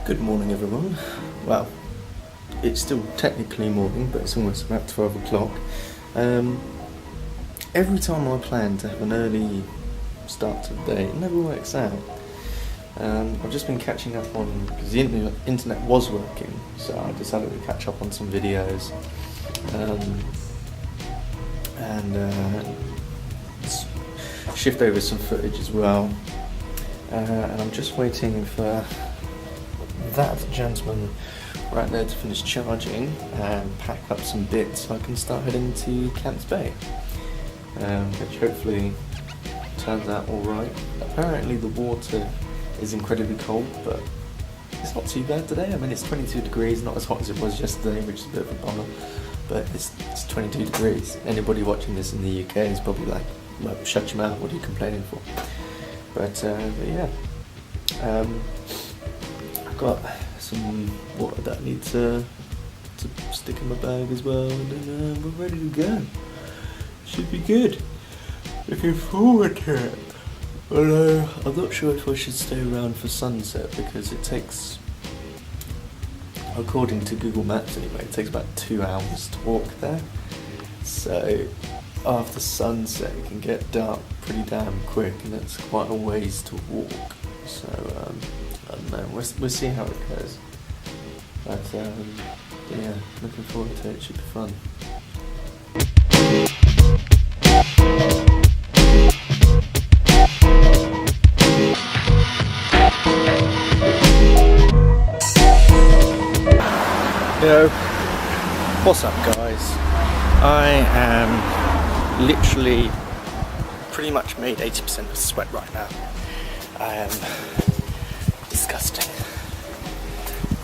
Good morning, everyone. Well, it's still technically morning, but it's almost about 12 o'clock. Every time I plan to have an early start to the day, it never works out. I've just been catching up on, because the internet was working, so I decided to catch up on some videos and shift over some footage as well. And I'm just waiting for that gentleman right there to finish charging and pack up some bits so I can start heading to Camps Bay, which hopefully turns out alright. Apparently the water is incredibly cold, but it's not too bad today. I mean, it's 22 degrees, not as hot as it was yesterday, which is a bit of a bummer, but it's 22 degrees. Anybody watching this in the UK is probably like, well, shut your mouth, what are you complaining for? But yeah, I've got some water that I need to stick in my bag as well, and then we're ready to go. Should be good. Looking forward to it. Although I'm not sure if I should stay around for sunset, because it takes, according to Google Maps anyway, it takes about 2 hours to walk there. So after sunset it can get dark pretty damn quick, and that's quite a ways to walk. So I don't know, we'll see how it goes. But yeah, looking forward to it. Should be fun. Yo, what's up, guys? I am literally pretty much made 80% of sweat right now. I am disgusting.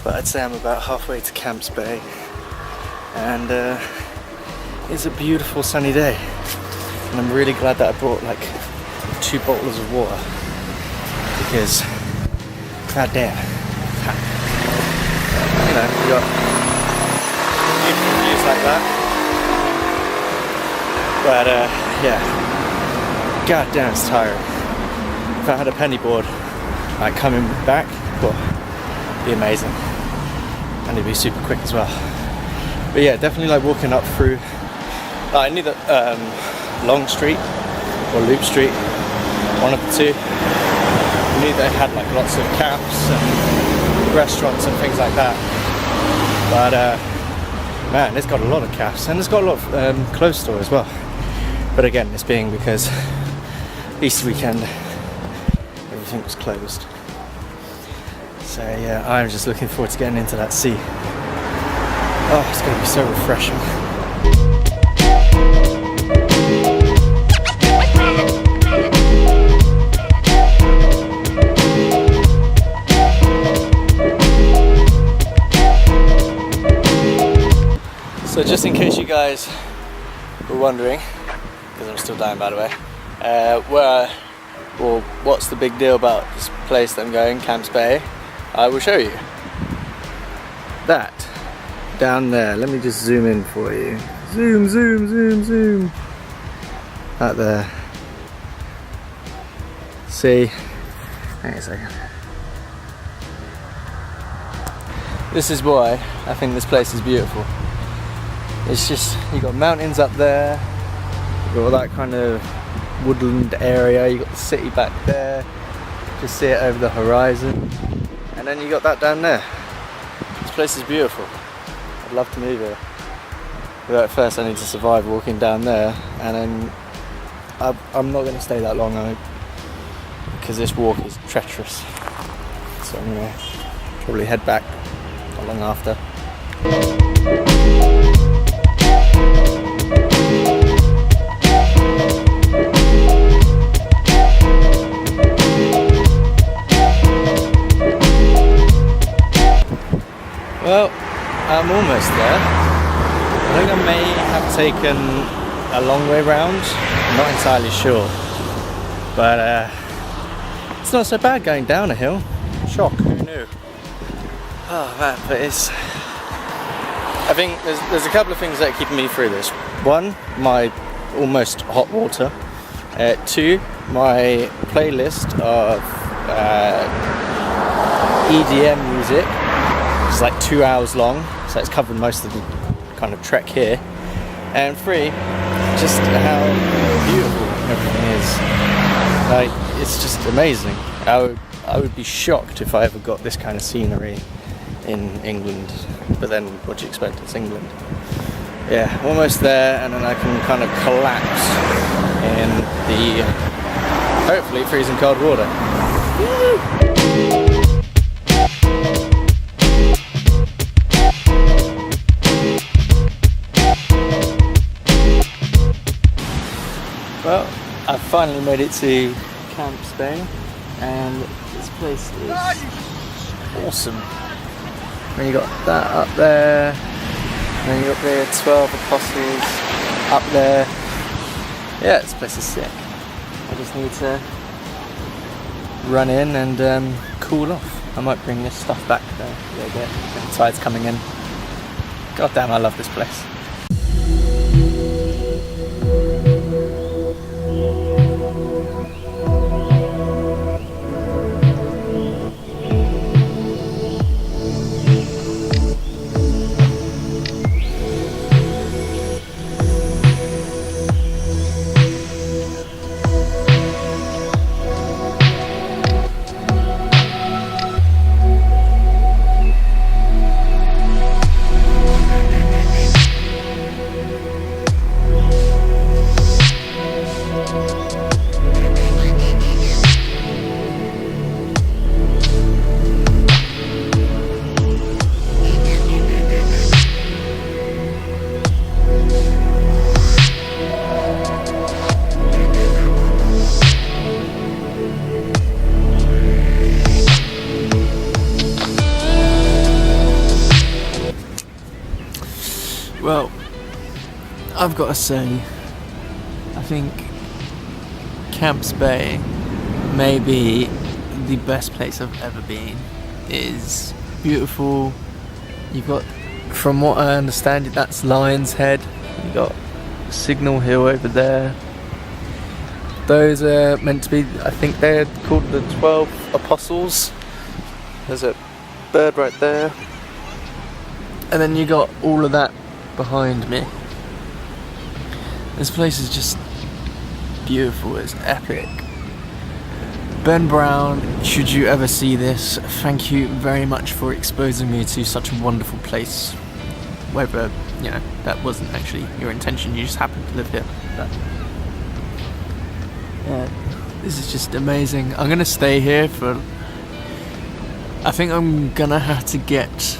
But I'd say I'm about halfway to Camps Bay, and it's a beautiful sunny day. And I'm really glad that I brought like 2 bottles of water, because goddamn, you know, you got beautiful views like that. But yeah, goddamn, it's tiring. If I had a penny board, like coming back, well, it'd be amazing, and it'd be super quick as well. But yeah, definitely like walking up through, I knew that Long Street or Loop Street, one of the two. I knew they had like lots of camps and restaurants and things like that. But man, it's got a lot of cafes, and it's got a lot of clothes store as well. But again, it's being because Easter weekend, everything was closed. So yeah, I'm just looking forward to getting into that sea. Oh, it's going to be so refreshing. So just in case you guys were wondering, because I'm still dying by the way, what's the big deal about this place that I'm going, Camps Bay, I will show you. That down there, let me just zoom in for you. Zoom, zoom, zoom, zoom. That there. See? Hang on a second. This is why I think this place is beautiful. It's just, you got mountains up there, you got all that kind of woodland area, you got the city back there, just see it over the horizon, and then you got that down there. This place is beautiful. I'd love to move here. But at first I need to survive walking down there, and then I'm not going to stay that long, because this walk is treacherous. So I'm going to probably head back not long after. Well, I'm almost there. I think I may have taken a long way round. I'm not entirely sure. But it's not so bad going down a hill. Shock, who knew? Oh man, but it's... I think there's a couple of things that are keeping me through this. One, my almost hot water. 2, my playlist of EDM music. It's like 2 hours long, so it's covered most of the kind of trek here. And 3, just how beautiful everything is. Like, it's just amazing. I would be shocked if I ever got this kind of scenery in England, but then what do you expect? It's England. Yeah, almost there, and then I can kind of collapse in the hopefully freezing cold water. Woo! Well, I've finally made it to Camps Bay, and this place is awesome. And you got that up there, and then you got the 12 apostles up there. Yeah, this place is sick. I just need to run in and cool off. I might bring this stuff back though a little bit. The tide's coming in. God damn, I love this place. Well, I've got to say, I think Camps Bay may be the best place I've ever been. It's beautiful. You've got, from what I understand, that's Lion's Head. You've got Signal Hill over there. Those are meant to be, I think they're called the 12 Apostles. There's a bird right there. And then you got all of that behind me. This place is just beautiful, it's epic. Ben Brown, should you ever see this, thank you very much for exposing me to such a wonderful place. Whether, you know, that wasn't actually your intention, you just happened to live here. But, yeah, this is just amazing. I'm gonna stay here for, I think I'm gonna have to get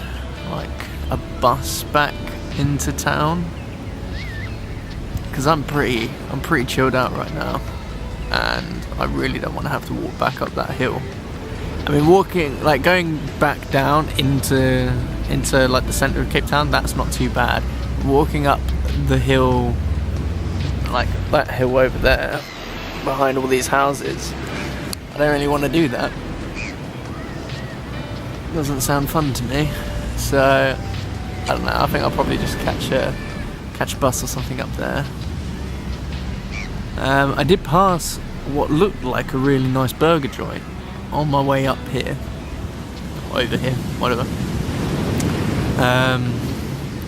like a bus back into town, because I'm pretty chilled out right now, and I really don't want to have to walk back up that hill. I mean, going back down into like the centre of Cape Town, that's not too bad. Walking up the hill, like that hill over there, behind all these houses, I don't really want to do that. Doesn't sound fun to me, so I don't know, I think I'll probably just catch a bus or something up there. I did pass what looked like a really nice burger joint on my way up here, over here, whatever.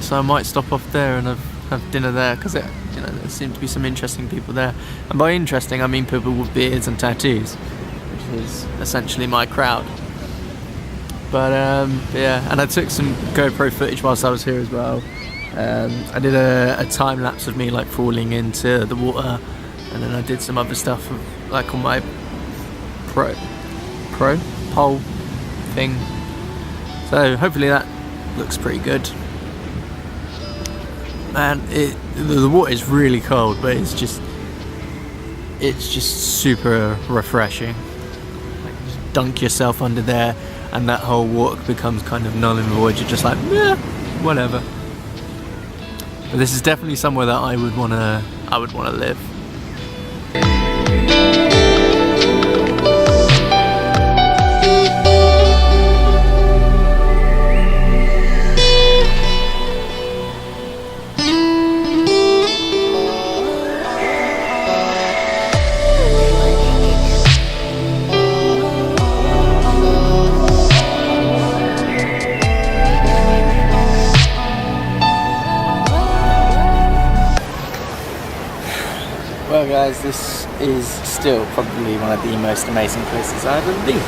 So I might stop off there and have dinner there, because there seem to be some interesting people there. And by interesting, I mean people with beards and tattoos, which is essentially my crowd. But yeah, and I took some GoPro footage whilst I was here as well. I did a time lapse of me like falling into the water, and then I did some other stuff like on my pro pole thing. So hopefully that looks pretty good. And the water is really cold, but it's just super refreshing. Like, just dunk yourself under there, and that whole walk becomes kind of null and void. You're just like, yeah, whatever. But this is definitely somewhere that I would wanna live. Well guys, this is still probably one of the most amazing places I've ever been.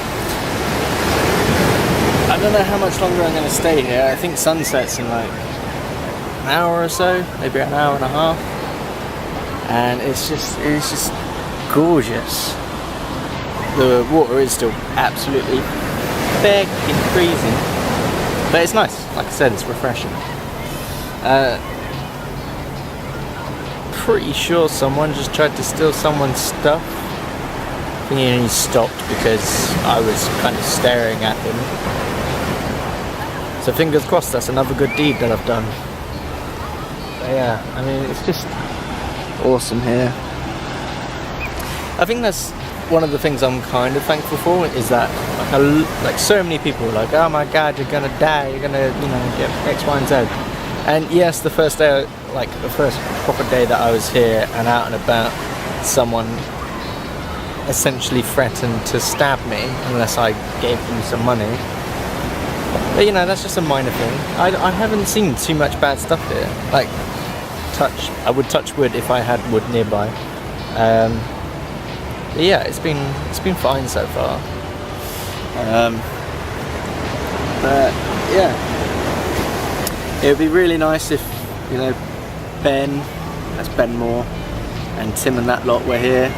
I don't know how much longer I'm going to stay here. I think sunset's in like an hour or so, maybe an hour and a half. And it's just gorgeous. The water is still absolutely fucking freezing, but it's nice. Like I said, it's refreshing. Pretty sure someone just tried to steal someone's stuff. I think he only stopped because I was kind of staring at him. So fingers crossed, that's another good deed that I've done. But yeah, I mean, it's just awesome here. I think that's one of the things I'm kind of thankful for, is that like so many people are like, oh my god, you're gonna die, you're gonna, you know, get X, Y, and Z. And yes, the first day, like the first proper day that I was here and out and about, someone essentially threatened to stab me unless I gave them some money. But you know, that's just a minor thing. I haven't seen too much bad stuff here. Like, I would touch wood if I had wood nearby. But yeah, it's been fine so far. But yeah, it would be really nice if, you know, that's Ben Moore, and Tim and that lot were here.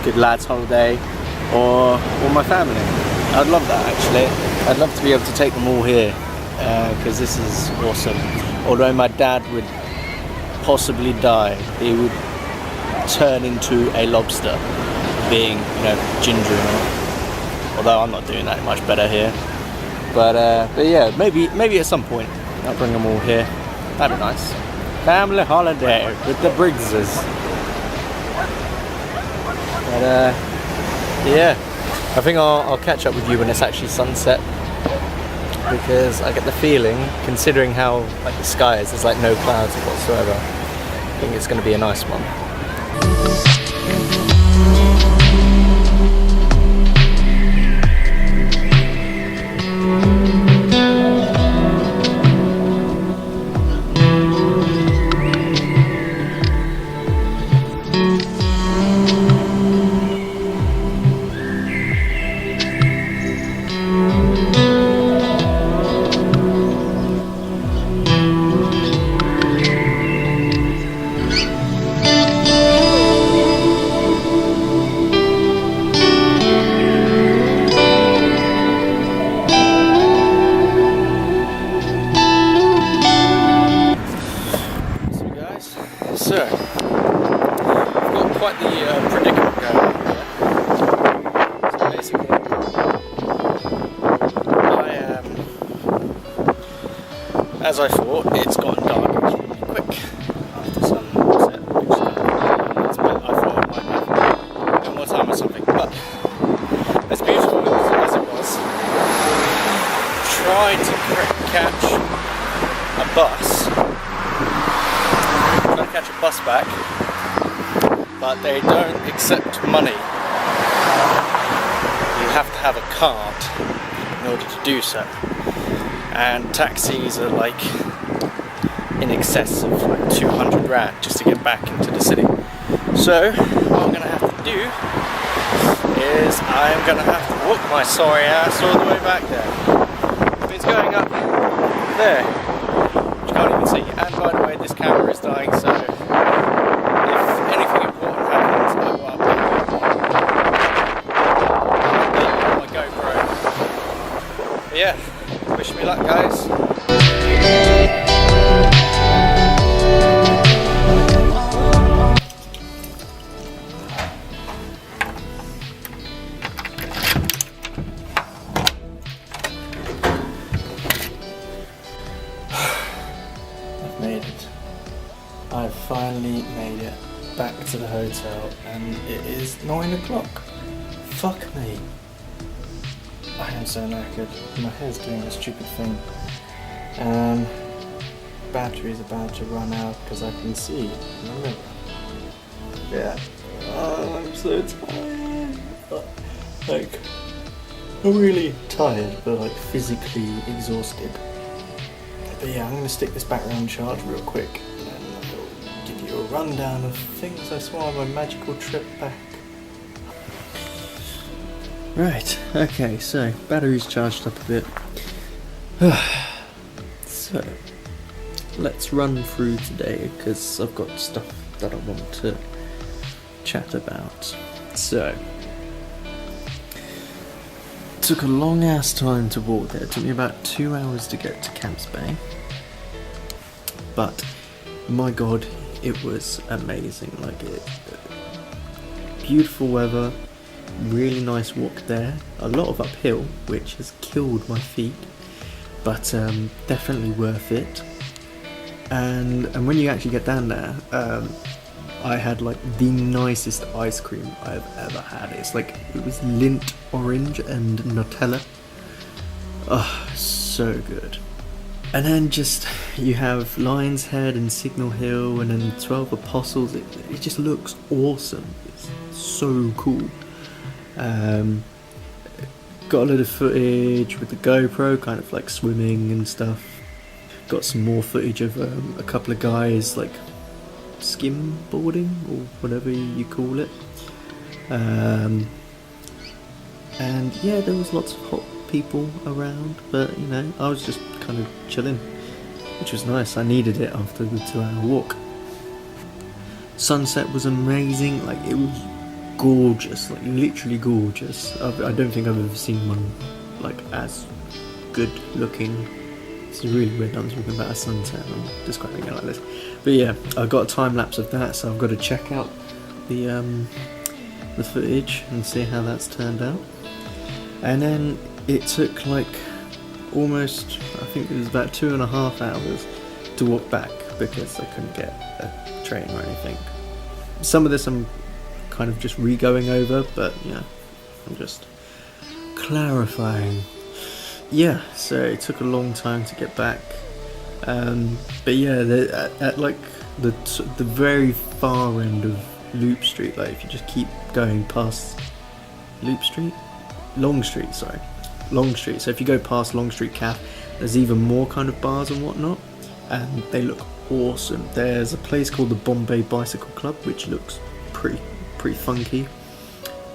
Good lads holiday, or my family. I'd love that actually. I'd love to be able to take them all here, because this is awesome. Although my dad would possibly die, he would turn into a lobster, being, you know, ginger and all. Although I'm not doing that much better here. But yeah, maybe at some point I'll bring them all here. That'd be nice. Family holiday with the Briggses. But yeah, I think I'll catch up with you when it's actually sunset, because I get the feeling, considering how like the sky is, there's like no clouds whatsoever. I think it's going to be a nice one. So, I've got quite the predicament going on here. So basically, as I thought, it's gotten dark extremely quick after sunset, which kind of means that I thought I might have a bit more time or something. But as beautiful as it was, tried to catch a bus. Catch a bus back, but they don't accept money. You have to have a card in order to do so, and taxis are like in excess of like 200 rand just to get back into the city. So what I'm going to have to do is I'm going to have to walk my sorry ass all the way back there. It's going up there, which you can't even see. And by the way, this camera is dying, so if anything important happens, I will update you on my GoPro. But yeah, wish me luck, guys. Made it. I've finally made it back to the hotel, and it is 9 o'clock. Fuck me. I am so knackered. My hair's doing a stupid thing. Battery's about to run out because I can see in the mirror. Yeah. Oh, I'm so tired. Like, I'm really tired, but like physically exhausted. But yeah, I'm going to stick this background charge real quick, and then I'll give you a rundown of things I saw on my magical trip back. Right, okay, so battery's charged up a bit. So, let's run through today because I've got stuff that I want to chat about. So, took a long ass time to walk there. It took me about 2 hours to get to Camps Bay. But, my god, it was amazing. Like, beautiful weather, really nice walk there. A lot of uphill, which has killed my feet, but definitely worth it. And when you actually get down there, I had like the nicest ice cream I've ever had. It's like, it was Lindt orange and Nutella. Oh, so good. And then just, you have Lion's Head and Signal Hill and then 12 Apostles. It just looks awesome. It's so cool. Got a lot of footage with the GoPro, kind of like swimming and stuff. Got some more footage of a couple of guys like skimboarding or whatever you call it. And yeah, there was lots of hot people around, but you know, I was just kind of chilling, which was nice. I needed it after the 2-hour walk. Sunset was amazing, like it was gorgeous, like literally gorgeous. I don't think I've ever seen one like as good looking. It's really weird I'm talking about a sunset and I'm describing it like this. But yeah, I got a time lapse of that, so I've got to check out the footage and see how that's turned out. And then it took like almost, I think it was about 2.5 hours to walk back because I couldn't get a train or anything. Some of this I'm kind of just re-going over, but yeah, I'm just clarifying. Yeah, so it took a long time to get back, but yeah, at like the very far end of Loop Street, like if you just keep going past Long Street, so if you go past Long Street Cafe, there's even more kind of bars and whatnot, and they look awesome. There's a place called the Bombay Bicycle Club, which looks pretty funky,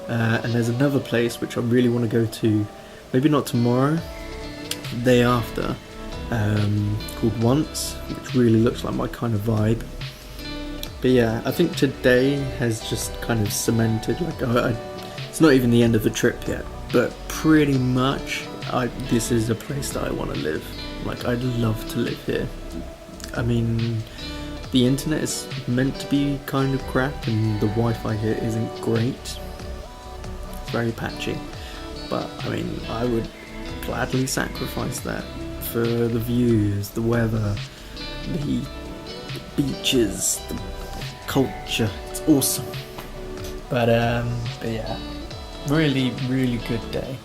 and there's another place which I really want to go to, maybe not tomorrow, the day after, called Once, which really looks like my kind of vibe. But yeah, I think today has just kind of cemented, like it's not even the end of the trip yet, but pretty much this is a place that I want to live. Like, I'd love to live here. I mean, the internet is meant to be kind of crap and the Wi-Fi here isn't great. It's very patchy, but I mean, I would gladly sacrifice that for the views, the weather, the beaches, the culture. It's awesome. But yeah, really good day.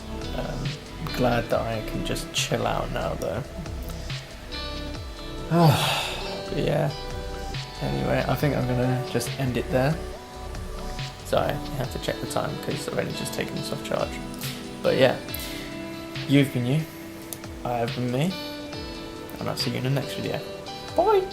Glad that I can just chill out now though. But yeah, anyway, I think I'm gonna just end it there. Sorry, I have to check the time because I've only just taken this off charge. But yeah, you've been you, I have been me, and I'll see you in the next video. Bye!